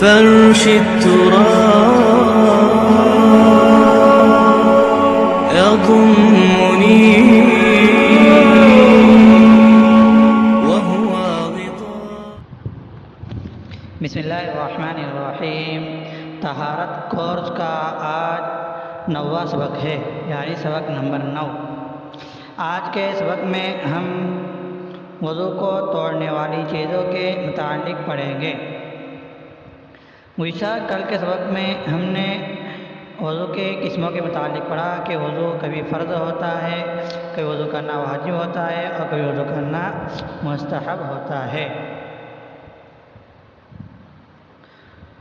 فرش التراب يضمني وهو غطاء. بسم اللہ الرحمن الرحیم. طہارت کورس کا آج 9واں سبق ہے، یعنی سبق نمبر 9. آج کے سبق میں ہم وضو کو توڑنے والی چیزوں کے متعلق پڑھیں گے. گزشتہ کل کے سبق میں ہم نے وضو کے قسموں کے متعلق پڑھا کہ وضو کبھی فرض ہوتا ہے، کبھی وضو کرنا واجب ہوتا ہے اور کبھی وضو کرنا مستحب ہوتا ہے.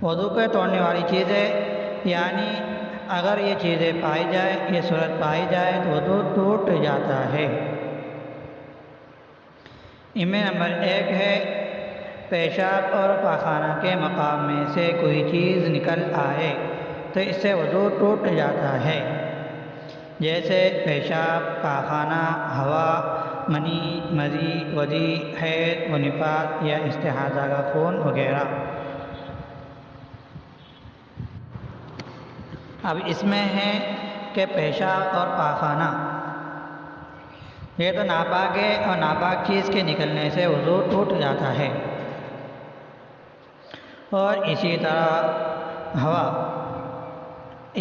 وضو کو توڑنے والی چیزیں، یعنی اگر یہ چیزیں پائی جائے، یہ صورت پائی جائے تو وضو ٹوٹ جاتا ہے. ان میں نمبر 1 ہے پیشاب اور پاخانہ کے مقام میں سے کوئی چیز نکل آئے تو اس سے وضو ٹوٹ جاتا ہے، جیسے پیشاب، پاخانہ، ہوا، منی، مذی، ودی، حیض و نفاس یا استحاضہ کا خون وغیرہ. اب اس میں ہے کہ پیشاب اور پاخانہ یہ تو ناپاک ہے اور ناپاک چیز کے نکلنے سے وضو ٹوٹ جاتا ہے. اور اسی طرح ہوا،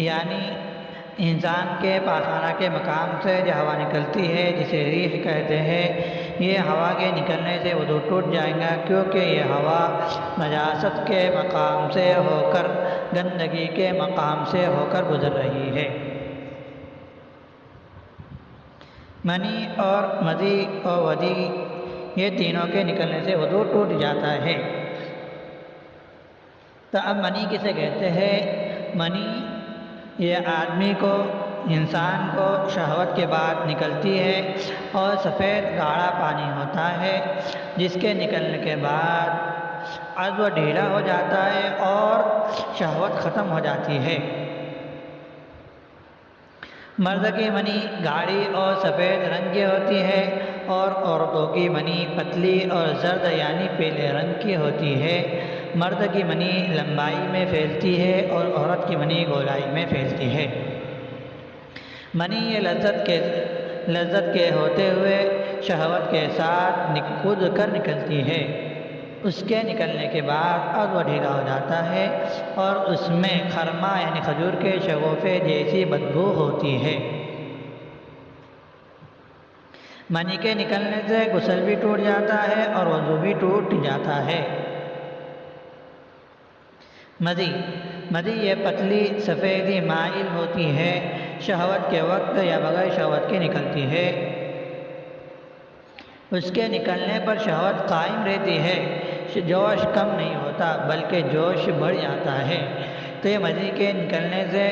یعنی انسان کے پاخانہ کے مقام سے جو ہوا نکلتی ہے جسے ریح کہتے ہیں، یہ ہوا کے نکلنے سے وضو ٹوٹ جائے گا، کیونکہ یہ ہوا نجاست کے مقام سے ہو کر، گندگی کے مقام سے ہو کر گزر رہی ہے. منی اور مذی اور ودی یہ تینوں کے نکلنے سے وضو ٹوٹ جاتا ہے. تو اب منی کسے کہتے ہیں؟ منی یہ آدمی کو، انسان کو شہوت کے بعد نکلتی ہے اور سفید گاڑھا پانی ہوتا ہے، جس کے نکلنے کے بعد عضو ڈھیلا ہو جاتا ہے اور شہوت ختم ہو جاتی ہے. مرد کی منی گاڑھی اور سفید رنگ کی ہوتی ہے اور عورتوں کی منی پتلی اور زرد یعنی پیلے رنگ کی ہوتی ہے. مرد کی منی لمبائی میں پھیلتی ہے اور عورت کی منی گولائی میں پھیلتی ہے. منی یہ لذت کے ہوتے ہوئے شہوت کے ساتھ کود کر نکلتی ہے. اس کے نکلنے کے بعد عضو ڈھیلا ہو جاتا ہے اور اس میں خرما یعنی کھجور کے شگوفے جیسی بدبو ہوتی ہے. منی کے نکلنے سے غسل بھی ٹوٹ جاتا ہے اور وضو بھی ٹوٹ جاتا ہے. مذی یہ پتلی سفیدی مائل ہوتی ہے، شہوت کے وقت یا بغیر شہوت کے نکلتی ہے. اس کے نکلنے پر شہوت قائم رہتی ہے، جوش کم نہیں ہوتا بلکہ جوش بڑھ جاتا ہے. تو یہ مذی کے نکلنے سے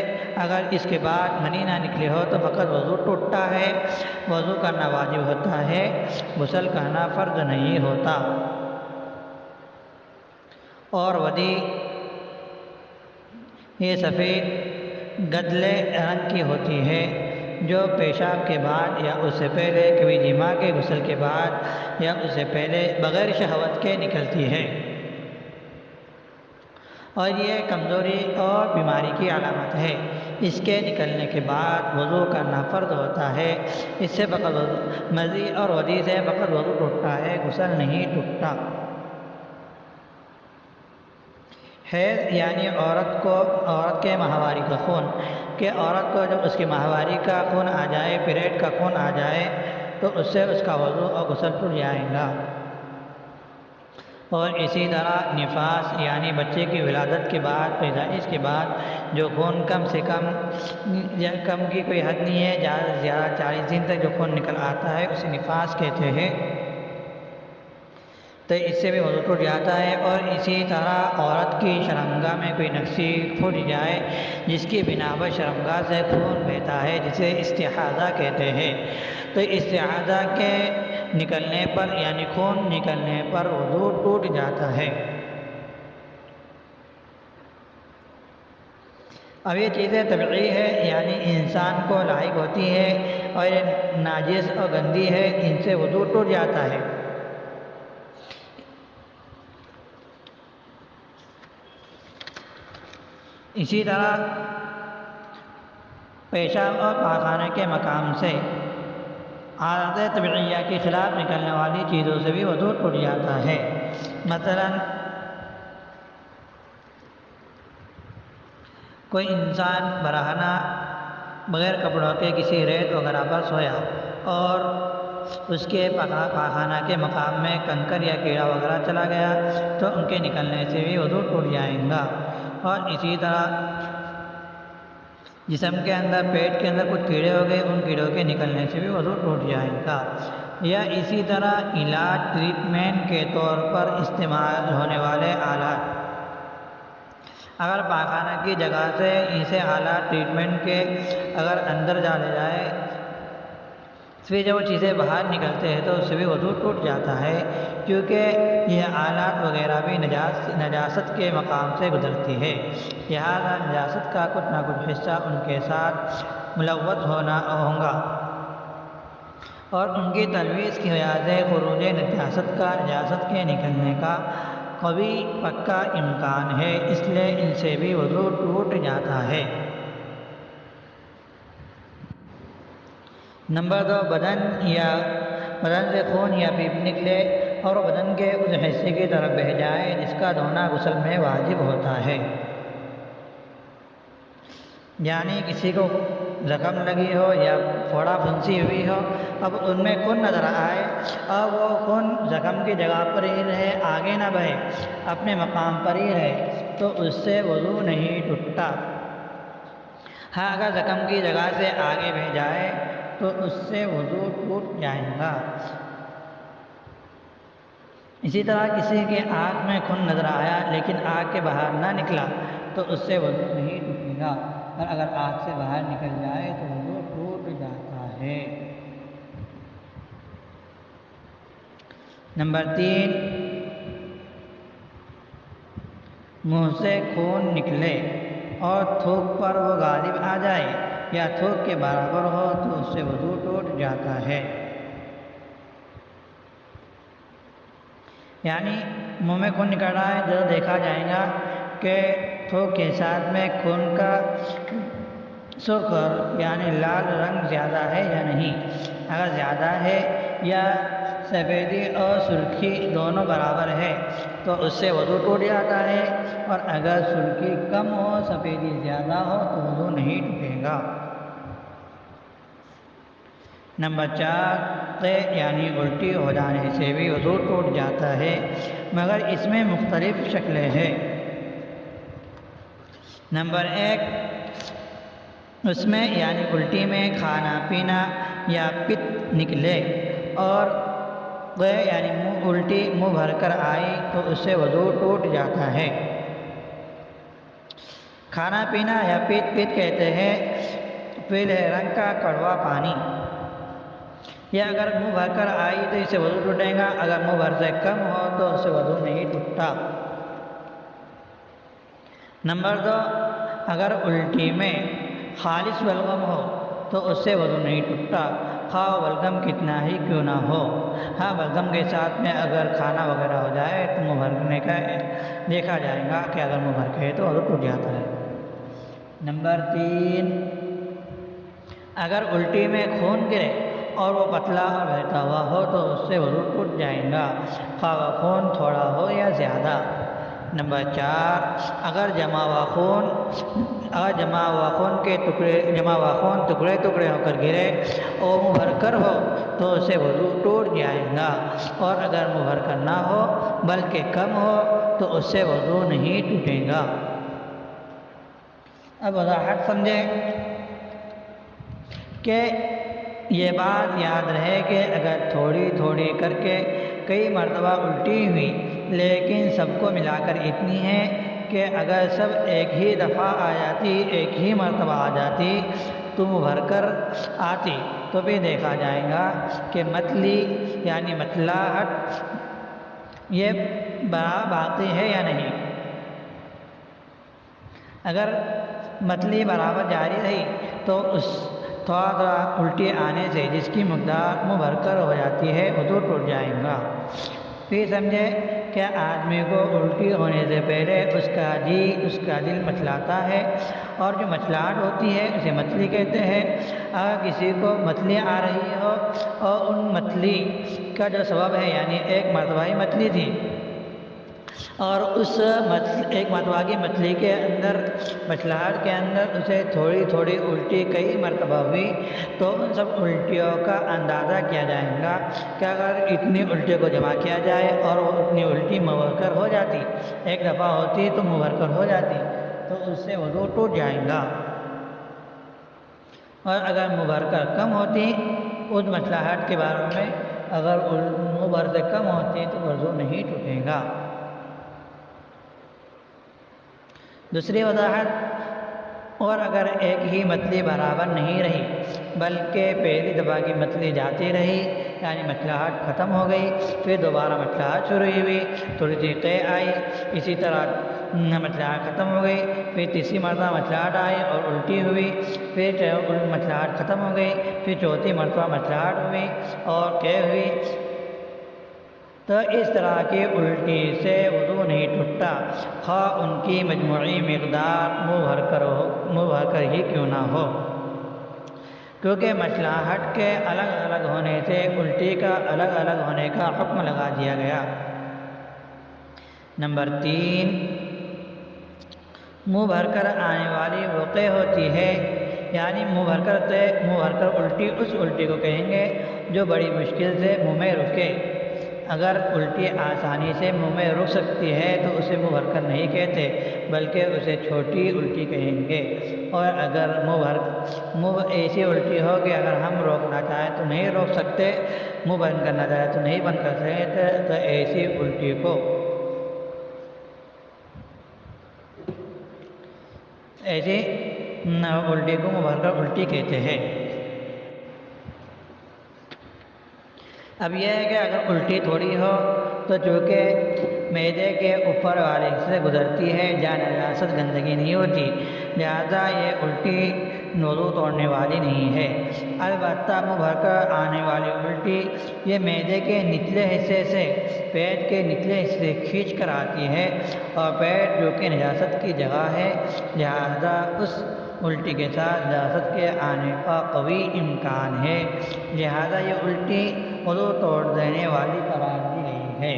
اگر اس کے بعد منی نہ نکلی ہو تو فقط وضو ٹوٹتا ہے، وضو کرنا واجب ہوتا ہے، غسل کرنا فرض نہیں ہوتا. اور ودی یہ سفید گدلے رنگ کی ہوتی ہے جو پیشاب کے بعد یا اس سے پہلے، کبھی جماع کے غسل کے بعد یا اس سے پہلے بغیر شہوت کے نکلتی ہے، اور یہ کمزوری اور بیماری کی علامت ہے. اس کے نکلنے کے بعد وضو کرنا فرض ہوتا ہے. اس سے فقط مذی اور ودی سے فقط وضو ٹوٹتا ہے، غسل نہیں ٹوٹتا. حیض یعنی عورت کے ماہواری کا خون، کہ عورت کو جب اس کی ماہواری کا خون آ جائے، پیریڈ کا خون آ جائے تو اس سے اس کا وضو اور غسل ٹوٹ جائے گا. اور اسی طرح نفاس یعنی بچے کی ولادت کے بعد، پیدائش کے بعد جو خون کم سے کم کی کوئی حد نہیں ہے، زیادہ سے زیادہ 40 دن تک جو خون نکل آتا ہے اسے نفاس کہتے ہیں. تو اس سے بھی وضو ٹوٹ جاتا ہے. اور اسی طرح عورت کی شرمگاہ میں کوئی نقصی پھوٹ جائے جس کی بنا پر شرمگاہ سے خون بہتا ہے، جسے استحاضہ کہتے ہیں، تو استحاضہ کے نکلنے پر یعنی خون نکلنے پر وضو ٹوٹ جاتا ہے. اب یہ چیزیں طبعی ہے، یعنی انسان کو لاحق ہوتی ہے اور یہ ناجس اور گندی ہے، ان سے وضو ٹوٹ جاتا ہے. اسی طرح پیشاب اور پاخانے کے مقام سے عادت طبیعیہ کے خلاف نکلنے والی چیزوں سے بھی وضو ٹوٹ جاتا ہے۔ مثلا کوئی انسان برہنہ بغیر کپڑوں کے کسی ریت وغیرہ پر سویا اور اس کے پاخانہ کے مقام میں کنکر یا کیڑا وغیرہ چلا گیا تو ان کے نکلنے سے بھی وضو ٹوٹ جائے گا۔ اور اسی طرح جسم کے اندر پیٹ کے اندر کچھ کیڑے ہو گئے، ان کیڑوں کے نکلنے سے بھی وضو ٹوٹ جائے گا۔ یا اسی طرح علاج ٹریٹمنٹ کے طور پر استعمال ہونے والے آلات، اگر پاخانہ کی جگہ سے اسے آلات ٹریٹمنٹ کے اگر اندر ڈالے جائے پھر جب وہ چیزیں باہر نکلتے ہیں تو اس سے بھی وضو ٹوٹ جاتا ہے، کیونکہ یہ آلات وغیرہ بھی نجاست کے مقام سے گزرتی ہے، لہذا نجاست کا کچھ نہ کچھ حصہ ان کے ساتھ ملوث ہوگا اور ان کی تلویث کی وجہ سے خروج نجاست کے نکلنے کا قوی پکا امکان ہے، اس لیے ان سے بھی وضو ٹوٹ جاتا ہے۔ نمبر 2، بدن سے خون یا پیپ نکلے اور بدن کے اس حصے کی طرف بہہ جائے جس کا دھونا غسل میں واجب ہوتا ہے، یعنی کسی کو زخم لگی ہو یا پھوڑا پھنسی ہوئی ہو، اب ان میں خون نظر آئے اور وہ خون زخم کی جگہ پر ہی رہے، آگے نہ بہے، اپنے مقام پر ہی رہے، تو اس سے وضو نہیں ٹوٹتا۔ ہاں اگر زخم کی جگہ سے آگے بہہ جائے تو اس سے وضو ٹوٹ جائے گا۔ اسی طرح کسی کے آنکھ میں خون نظر آیا لیکن آنکھ کے باہر نہ نکلا تو اس سے وضو نہیں ٹوٹے گا، اور اگر آنکھ سے باہر نکل جائے تو وضو ٹوٹ جاتا ہے۔ نمبر 3، منہ سے خون نکلے اور تھوک پر وہ غالب آ جائے یا تھوک کے برابر ہو تو اس سے وضو ٹوٹ جاتا ہے، یعنی منہ میں خون نکل رہا ہے جو دیکھا جائے گا کہ تھوک کے ساتھ میں خون کا سرخ یعنی لال رنگ زیادہ ہے یا نہیں، اگر زیادہ ہے یا سفیدی اور سرخی دونوں برابر ہے تو اس سے وضو ٹوٹ جاتا ہے، اور اگر سرخی کم ہو سفیدی زیادہ ہو تو وضو نہیں ٹوٹے گا۔ نمبر 4، یعنی الٹی ہو جانے سے بھی وضو ٹوٹ جاتا ہے، مگر اس میں مختلف شکلیں ہیں۔ نمبر 1، اس میں یعنی الٹی میں کھانا پینا یا پت نکلے اور یعنی الٹی منہ بھر کر آئی تو اس سے وضو ٹوٹ جاتا ہے۔ کھانا پینا یا پت کہتے ہیں پیلے رنگ کا کڑوا پانی، یا اگر منہ بھر کر آئی تو اس سے وضو ٹوٹے گا، اگر منہ بھر سے کم ہو تو اس سے وضو نہیں ٹوٹتا۔ نمبر 2، اگر الٹی میں خالص بلغم ہو تو اس سے وضو نہیں ٹوٹتا، خواہ بلغم کتنا ہی کیوں نہ ہو۔ ہاں بلغم کے ساتھ میں اگر کھانا وغیرہ ہو جائے تو منہ بھرنے کا دیکھا جائے گا کہ اگر منہ بھر کے تو وضو ٹوٹ جاتا ہے۔ نمبر 3، اگر الٹی میں خون گرے اور وہ پتلا اور بہتا ہوا ہو تو اس سے وضو ٹوٹ جائے گا، خواہ وہ خون تھوڑا ہو یا زیادہ۔ نمبر 4، اگر جمع ہوا خون ٹکڑے ہو کر گرے اور منہ بھر کر ہو تو اسے وضو ٹوٹ جائے گا، اور اگر منہ بھر کر نہ ہو بلکہ کم ہو تو اس سے وضو نہیں ٹوٹے گا۔ اب وضاحت سمجھے کہ یہ بات یاد رہے کہ اگر تھوڑی تھوڑی کر کے کئی مرتبہ الٹی ہوئی لیکن سب کو ملا کر اتنی ہے کہ اگر سب ایک ہی دفعہ آ جاتی، ایک ہی مرتبہ آ جاتی تو منہ بھر کر آتی تو بھی دیکھا جائے گا کہ متلی یعنی متلاحٹ یہ باقی ہے یا نہیں۔ اگر متلی برابر جاری رہی تو اس تھوڑا الٹی آنے سے جس کی مقدار منہ بھر کر ہو جاتی ہے وضو ٹوٹ جائے گا۔ پھر سمجھے کہ آدمی کو الٹی ہونے سے پہلے اس کا دل مچلاتا ہے، اور جو مچلاہٹ ہوتی ہے اسے متلی کہتے ہیں۔ اگر کسی کو متلی آ رہی ہو اور ان متلی کا جو سبب ہے، یعنی ایک مرتبہ ہی متلی تھی اور اس ایک مرتبہ کی متلی کے اندر مچلاہٹ کے اندر اسے تھوڑی تھوڑی الٹی کئی مرتبہ ہوئی، تو ان سب الٹیوں کا اندازہ کیا جائے گا کہ اگر اتنی الٹیوں کو جمع کیا جائے اور وہ اتنی الٹی مبرکر ہو جاتی، ایک دفعہ ہوتی تو مبرکر ہو جاتی، تو اس سے وضو ٹوٹ جائے گا، اور اگر مبرکر کم ہوتی اس مچلاہٹ کے بارے میں، اگر مبرکر کم ہوتی تو وضو نہیں ٹوٹے گا۔ دوسری وضاحت، اور اگر ایک ہی متلی برابر نہیں رہی بلکہ پہلی دفعہ کی متلی جاتی رہی، یعنی مچلاہٹ ختم ہو گئی، پھر دوبارہ مچلاہٹ شروع ہوئی، تھوڑی سی قے آئی، اسی طرح مچلاہٹ ختم ہو گئی، پھر تیسری مرتبہ مچلاہٹ آئی اور الٹی ہوئی، پھر مچلاہٹ ختم ہو گئی، پھر چوتھی مرتبہ مچلاہٹ ہوئی اور قے ہوئی، تو اس طرح کی الٹی سے وضو نہیں ٹوٹتا، خواہ ان کی مجموعی مقدار منہ بھر کر ہی کیوں نہ ہو، کیونکہ مچلاہٹ کے الگ الگ ہونے سے الٹی کا الگ الگ ہونے کا حکم لگا دیا گیا۔ نمبر 3، منہ بھر کر آنے والی وہ قے ہوتی ہے، یعنی منہ بھر کر الٹی اس الٹی کو کہیں گے جو بڑی مشکل سے منہ میں رکے۔ اگر الٹی آسانی سے منہ میں رک سکتی ہے تو اسے منہ بھر کر نہیں کہتے بلکہ اسے چھوٹی الٹی کہیں گے، اور اگر منہ ایسی الٹی ہو کہ اگر ہم روکنا چاہیں تو نہیں روک سکتے، منہ بند کرنا چاہیں تو نہیں بند کر سکتے، تو ایسی الٹی کو منہ بھر کر الٹی کہتے ہیں۔ اب یہ ہے کہ اگر الٹی تھوڑی ہو تو چونکہ معدے کے اوپر والے حصے سے گزرتی ہے جہاں نجاست گندگی نہیں ہوتی، لہذا یہ الٹی وضو توڑنے والی نہیں ہے۔ البتہ منہ بھر کر آنے والی الٹی یہ معدے کے نچلے حصے سے پیٹ کے نچلے حصے سے کھینچ کر آتی ہے، اور پیٹ جو کہ نجاست کی جگہ ہے، لہذا اس الٹی کے ساتھ نجاست کے آنے کا قوی امکان ہے، لہذا یہ الٹی وضو توڑ دینے والی قرار دی گئی ہے۔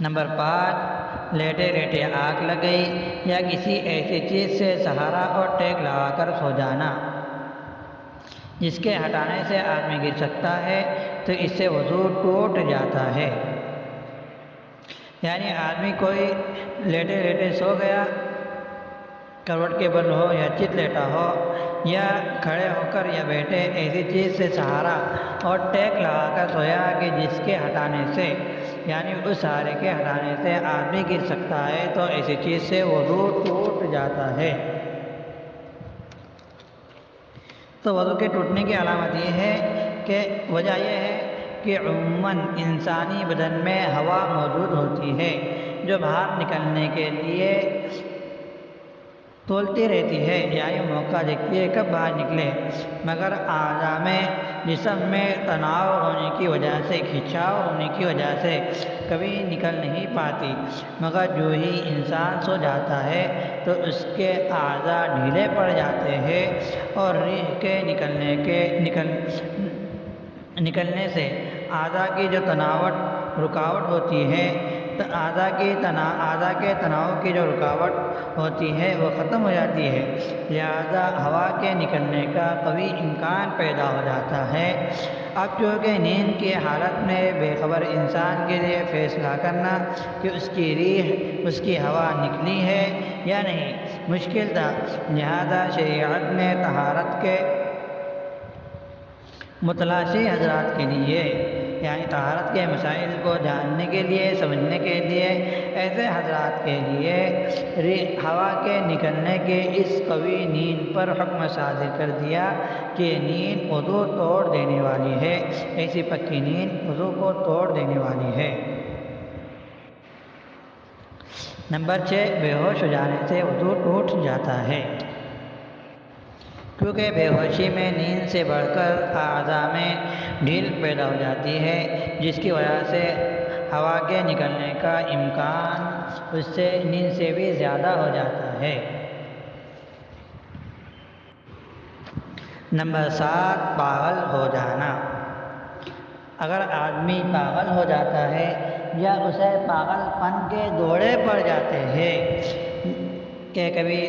نمبر 5، لیٹے لیٹے آنکھ لگ گئی یا کسی ایسی چیز سے سہارا اور ٹیک لگا کر سو جانا جس کے ہٹانے سے آدمی گر سکتا ہے، تو اس سے وضو ٹوٹ جاتا ہے۔ یعنی آدمی کوئی لیٹے لیٹے سو گیا، کروٹ کے بل ہو یا چت لیٹا ہو یا کھڑے ہو کر یا بیٹھے ایسی چیز سے سہارا اور ٹیک لگا کر سویا کہ جس کے ہٹانے سے، یعنی اس سہارے کے ہٹانے سے آدمی گر سکتا ہے، تو ایسی چیز سے وضو ٹوٹ جاتا ہے۔ تو وضو کے ٹوٹنے کی علامت یہ ہے کہ وجہ یہ ہے کہ عموماً انسانی بدن میں ہوا موجود ہوتی ہے جو باہر نکلنے کے لیے تولتی رہتی ہے، یعنی موقع دیکھتی ہے کب باہر نکلے، مگر اعضاء میں جسم میں تناؤ ہونے کی وجہ سے، کھنچاؤ ہونے کی وجہ سے کبھی نکل نہیں پاتی، مگر جو ہی انسان سو جاتا ہے تو اس کے اعضاء ڈھیلے پڑ جاتے ہیں، اور ریح کے نکلنے سے اعضاء کی جو رکاوٹ ہوتی ہے، اعضاء کے تناؤ کی جو رکاوٹ ہوتی ہے وہ ختم ہو جاتی ہے، لہذا ہوا کے نکلنے کا قوی امکان پیدا ہو جاتا ہے۔ اب چونکہ نیند کی حالت میں بے خبر انسان کے لیے فیصلہ کرنا کہ اس کی ریح، اس کی ہوا نکلی ہے یا نہیں مشکل تھا، لہذا شریعت نے طہارت کے متلاشی حضرات کے لیے، یعنی طہارت کے مسائل کو جاننے کے لیے، سمجھنے کے لیے، ایسے حضرات کے لیے ہوا کے نکلنے کے اس قوی نیند پر حکم صادر کر دیا کہ نیند وضو توڑ دینے والی ہے، ایسی پکی نیند وضو کو توڑ دینے والی ہے۔ نمبر 6، بے ہوش ہو جانے سے وضو ٹوٹ جاتا ہے۔ کیونکہ بے ہوشی میں نیند سے بڑھ کر اعضاء میں ڈھیل پیدا ہو جاتی ہے، جس کی وجہ سے ہوا کے نکلنے کا امکان اس سے نیند سے بھی زیادہ ہو جاتا ہے۔ نمبر 7، پاگل ہو جانا۔ اگر آدمی پاگل ہو جاتا ہے یا اسے پاگل پن کے دورے پڑ جاتے ہیں کہ کبھی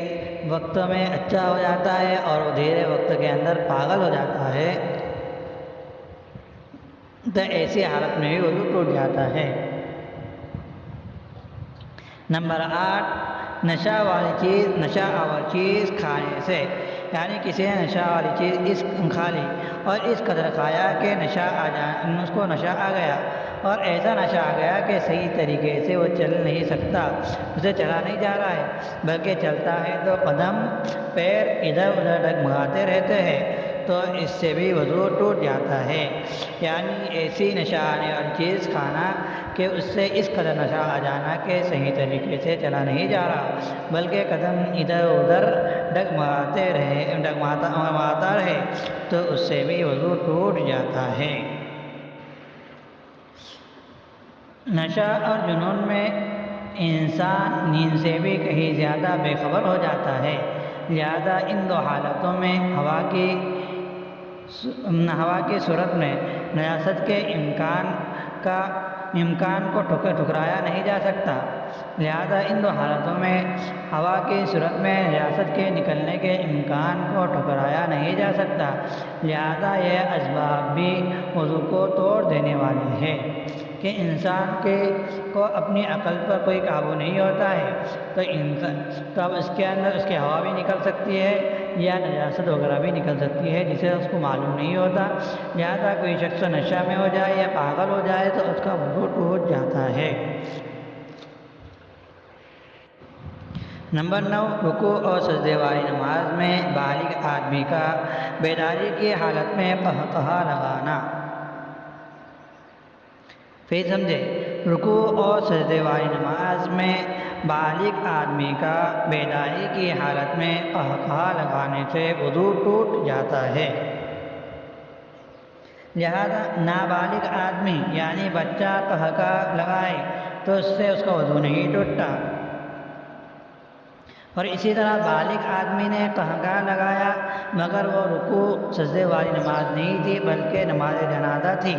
وقت میں اچھا ہو جاتا ہے اور دھیرے وقت کے اندر پاگل ہو جاتا ہے، تو ایسی حالت میں بھی وضو ٹوٹ جاتا ہے۔ نمبر 8، نشہ آور چیز کھانے سے، یعنی کسی نے نشہ والی چیز کھا لی اور اس قدر کھایا کہ اس کو نشہ آ گیا، اور ایسا نشہ آ گیا کہ صحیح طریقے سے وہ چل نہیں سکتا، اسے چلا نہیں جا رہا ہے، بلکہ چلتا ہے تو قدم پیر ادھر ادھر ڈگمگاتے رہتے ہیں، تو اس سے بھی وضو ٹوٹ جاتا ہے۔ یعنی ایسی نشہ آنے والی چیز کھانا کہ اس سے اس قدر نشہ آ جانا کہ صحیح طریقے سے چلا نہیں جا رہا، بلکہ قدم ادھر ادھر ڈگمگاتا رہے، تو اس سے بھی وضو ٹوٹ جاتا ہے۔ نشہ اور جنون میں انسان نیند سے بھی کہیں زیادہ بے خبر ہو جاتا ہے، لہذا ان دو حالتوں میں ہوا کی صورت میں نجاست کے امکان کو ٹھکرایا نہیں جا سکتا، لہذا ان دو حالتوں میں ہوا کی صورت میں نجاست کے نکلنے کے امکان کو ٹھکرایا نہیں جا سکتا، لہذا یہ اسباب بھی وضو کو توڑ دینے والے ہیں کہ انسان کو اپنی عقل پر کوئی قابو نہیں ہوتا ہے، تو اب اس کے اندر اس کی ہوا بھی نکل سکتی ہے یا نجاست وغیرہ بھی نکل سکتی ہے جسے اس کو معلوم نہیں ہوتا، لہذا کوئی شخص نشہ میں ہو جائے یا پاگل ہو جائے تو اس کا وضو ٹوٹ جاتا ہے۔ نمبر 9، رکوع اور سجدے والی نماز میں بالغ آدمی کا بیداری کی حالت میں قہقہا لگانا۔ پھر سمجھے، رکوع اور سجدے والی نماز میں بالغ آدمی کا بیداری کی حالت میں قہقہا لگانے سے وضو ٹوٹ جاتا ہے، لہذا نابالغ آدمی یعنی بچہ قہقہا لگائے تو اس سے اس کا وضو نہیں ٹوٹتا، اور اسی طرح بالغ آدمی نے قہقہا لگایا مگر وہ رکوع سجدے والی نماز نہیں تھی بلکہ نماز جنازہ تھی،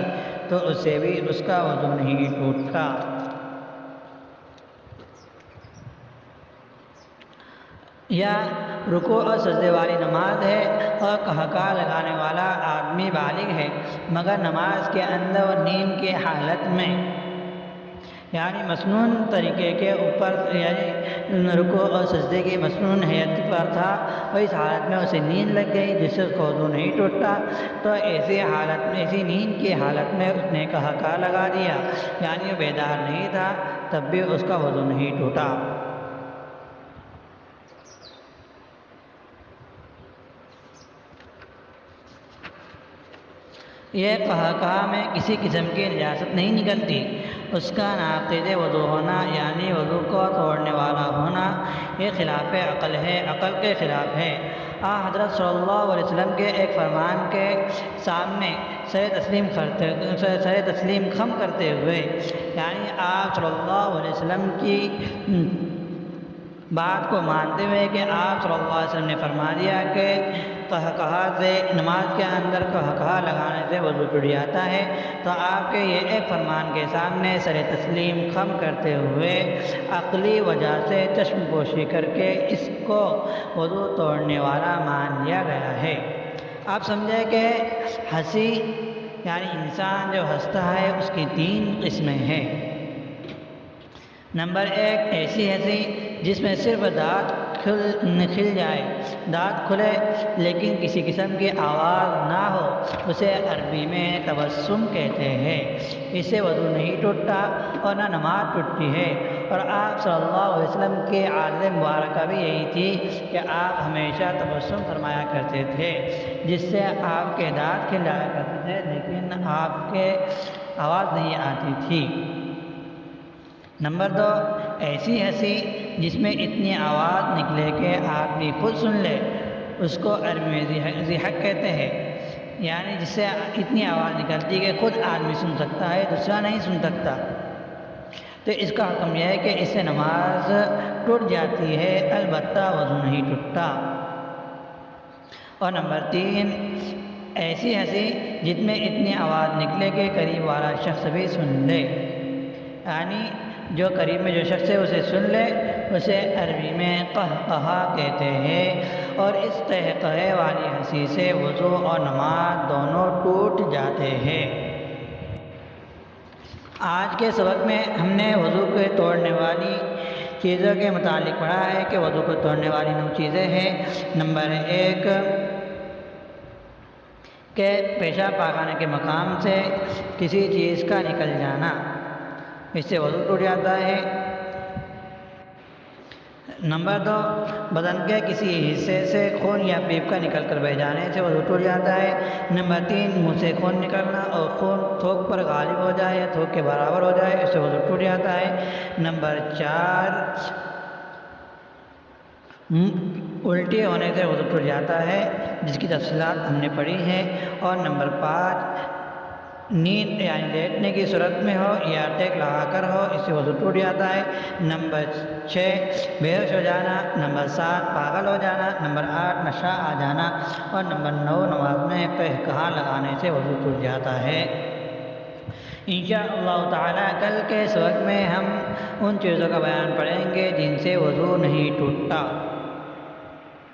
تو اس سے بھی اس کا وضو نہیں ٹوٹتا۔ یا رکوع اور سجدے والی نماز ہے اور قہقہا لگانے والا آدمی بالغ ہے مگر نماز کے اندر وہ نیند کی حالت میں یعنی مسنون طریقے کے اوپر، یعنی رکوع اور سجدے کی مسنون حیت پر تھا، اور اس حالت میں اسے نیند لگ گئی جس سے اس کا وضو نہیں ٹوٹتا، تو ایسی نیند کی حالت میں اس نے قہقہا لگا دیا، یعنی وہ بیدار نہیں تھا، تب بھی اس کا وضو نہیں ٹوٹا۔ یہ قہقہا میں کسی قسم کی نجاست نہیں نکلتی، اس کا ناقض وضو ہونا یعنی وضو کو توڑنے والا ہونا یہ خلاف عقل ہے، عقل کے خلاف ہے۔ حضرت صلی اللہ علیہ وسلم کے ایک فرمان کے سامنے سر تسلیم خم کرتے ہوئے، یعنی آپ صلی اللہ علیہ وسلم کی بات کو مانتے ہوئے کہ آپ صلی اللہ علیہ وسلم نے فرما دیا کہ قہقہا سے نماز کے اندر قہقہا لگانے سے وضو ٹوٹ جاتا ہے، تو آپ کے یہ ایک فرمان کے سامنے سر تسلیم خم کرتے ہوئے عقلی وجہ سے چشم پوشی کر کے اس کو وضو توڑنے والا مان لیا گیا ہے۔ آپ سمجھے کہ ہنسی یعنی انسان جو ہنستا ہے اس کی 3 قسمیں ہیں۔ نمبر 1، ایسی ہنسی جس میں صرف دانت کھل جائے، دانت کھلے لیکن کسی قسم کی آواز نہ ہو، اسے عربی میں تبسم کہتے ہیں، اس سے وضو نہیں ٹوٹتا اور نہ نماز ٹوٹتی ہے، اور آپ صلی اللہ علیہ وسلم کی عادت مبارکہ بھی یہی تھی کہ آپ ہمیشہ تبسم فرمایا کرتے تھے جس سے آپ کے دانت کھل جایا کرتے تھے لیکن آپ کے آواز نہیں آتی تھی۔ نمبر 2، ایسی ہنسی جس میں اتنی آواز نکلے کہ آدمی خود سن لے، اس کو عربی میں ضحک کہتے ہیں، یعنی جس سے اتنی آواز نکلتی کہ خود آدمی سن سکتا ہے، دوسرا نہیں سن سکتا۔ تو اس کا حکم یہ ہے کہ اس سے نماز ٹوٹ جاتی ہے، البتہ وضو نہیں ٹوٹتا۔ اور نمبر 3، ایسی ہنسی جس میں اتنی آواز نکلے کہ قریب والا شخص بھی سن لے، یعنی جو قریب میں جو شخص ہے اسے سن لے، اسے عربی میں قہقہا کہتے ہیں، اور اس قہقہے والی ہنسی سے وضو اور نماز دونوں ٹوٹ جاتے ہیں۔ آج کے سبق میں ہم نے وضو کو توڑنے والی چیزوں کے متعلق پڑھا ہے کہ وضو کو توڑنے والی 9 چیزیں ہیں۔ نمبر 1 کہ پیشاب پاخانے کے مقام سے کسی چیز کا نکل جانا، اس سے وضو ٹوٹ جاتا ہے۔ نمبر 2 بدن کے کسی حصے سے خون یا پیپ کا نکل کر بہ جانے سے وضو ٹوٹ جاتا ہے۔ نمبر 3 منہ سے خون نکلنا اور خون تھوک پر غالب ہو جائے یا تھوک کے برابر ہو جائے، اس سے وضو ٹوٹ جاتا ہے۔ نمبر 4 الٹی ہونے سے وضو ٹوٹ جاتا ہے، جس کی تفصیلات ہم نے پڑھی ہیں۔ اور نمبر 5 نیند یعنی لیٹنے کی صورت میں ہو یا ٹیک لگا کر ہو، اس سے وضو ٹوٹ جاتا ہے۔ نمبر 6 بے ہوش ہو جانا۔ نمبر 7 پاگل ہو جانا۔ نمبر 8 نشہ آ جانا۔ اور نمبر 9 نماز میں قہقہا لگانے سے وضو ٹوٹ جاتا ہے۔ انشاءاللہ تعالیٰ کل کے سبق میں ہم ان چیزوں کا بیان پڑھیں گے جن سے وضو نہیں ٹوٹتا۔